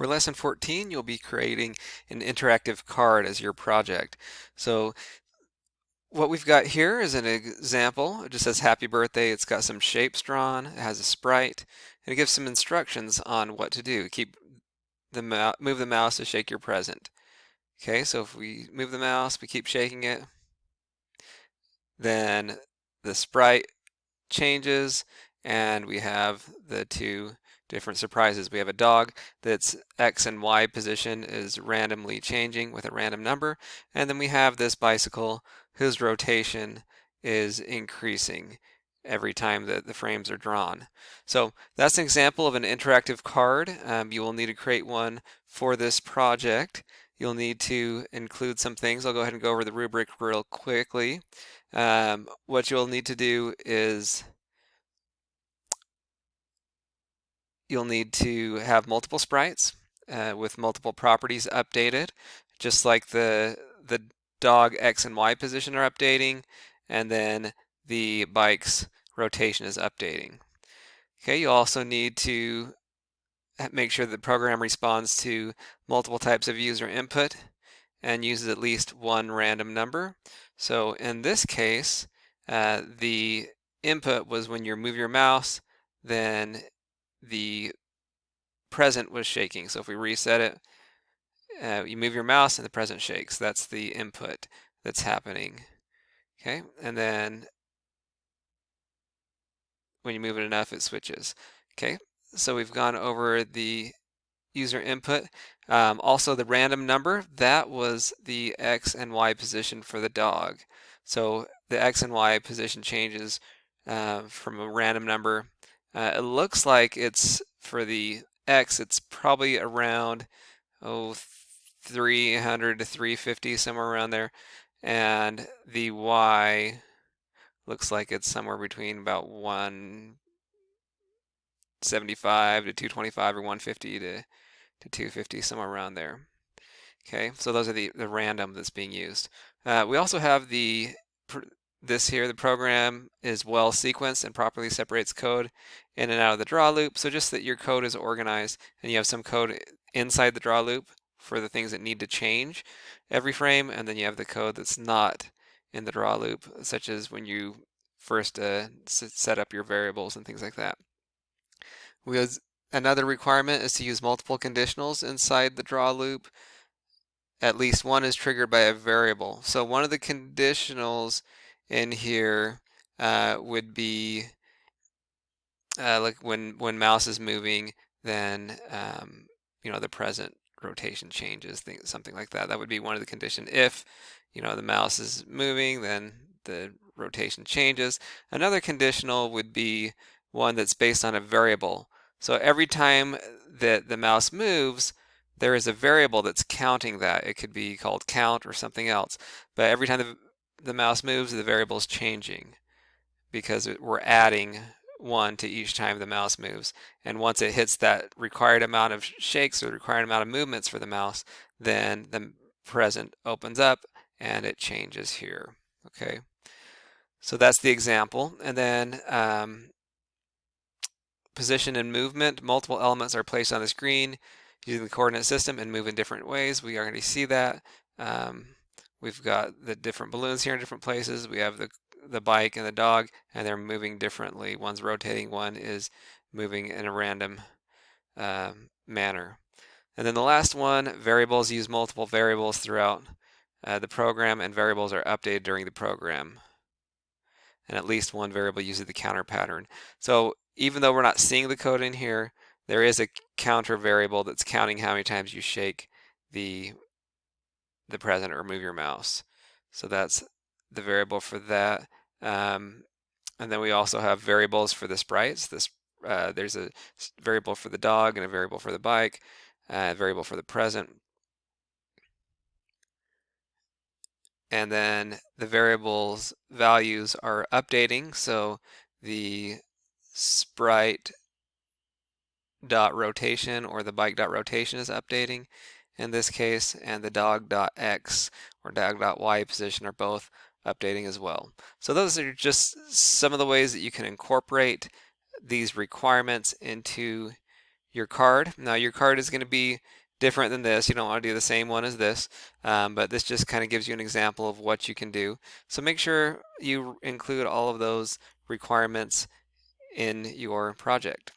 For lesson 14, you'll be creating an interactive card as your project. So what we've got here is an example. It just says happy birthday. It's got some shapes drawn. It has a sprite, and it gives some instructions on what to do. Move the mouse to shake your present. Okay, so if we move the mouse, we keep shaking it, then the sprite changes, and we have the two different surprises. We have a dog that's X and Y position is randomly changing with a random number, and then we have this bicycle whose rotation is increasing every time that the frames are drawn. So that's an example of an interactive card. You will need to create one for this project. You'll need to include some things. I'll go ahead and go over the rubric real quickly. What you'll need to do is you'll need to have multiple sprites with multiple properties updated, just like the dog X and Y position are updating, and then the bike's rotation is updating. Okay, you'll also need to make sure the program responds to multiple types of user input and uses at least one random number. So in this case, the input was when you move your mouse, then the present was shaking. So if we reset it, you move your mouse and the present shakes. That's the input that's happening. Okay, and then when you move it enough, it switches. Okay, so we've gone over the user input. Also the random number, that was the X and Y position for the dog. So the X and Y position changes from a random number. It looks like it's for the X, it's probably around 300 to 350, somewhere around there. And the Y looks like it's somewhere between about 175 to 225 or 150 to 250, somewhere around there. Okay, so those are the random that's being used. We also have this here, the program is well sequenced and properly separates code in and out of the draw loop. So just that your code is organized and you have some code inside the draw loop for the things that need to change every frame, and then you have the code that's not in the draw loop, such as when you first set up your variables and things like that. Another requirement is to use multiple conditionals inside the draw loop. At least one is triggered by a variable. So one of the conditionals in here would be like when mouse is moving, then the present rotation changes, something like that. That would be one of the conditions. If the mouse is moving, then the rotation changes. Another conditional would be one that's based on a variable. So every time that the mouse moves, there is a variable that's counting that. It could be called count or something else. But every time the mouse moves, the variable is changing because we're adding one to each time the mouse moves. And once it hits that required amount of shakes or the required amount of movements for the mouse, then the present opens up and it changes here. Okay, so that's the example. And then position and movement, multiple elements are placed on the screen using the coordinate system and move in different ways. We already see that. We've got the different balloons here in different places. We have the bike and the dog, and they're moving differently. One's rotating, one is moving in a random manner. And then the last one, variables use multiple variables throughout the program, and variables are updated during the program. And at least one variable uses the counter pattern. So even though we're not seeing the code in here, there is a counter variable that's counting how many times you shake the present or move your mouse. So that's the variable for that. And then we also have variables for the sprites. There's a variable for the dog and a variable for the bike, a variable for the present. And then the variables values are updating. So the sprite dot rotation or the bike dot rotation is updating in this case, and the dog dot x or dog dot y position are both updating as well. So those are just some of the ways that you can incorporate these requirements into your card. Now your card is going to be different than this. You don't want to do the same one as this, but this just kind of gives you an example of what you can do. So make sure you include all of those requirements in your project.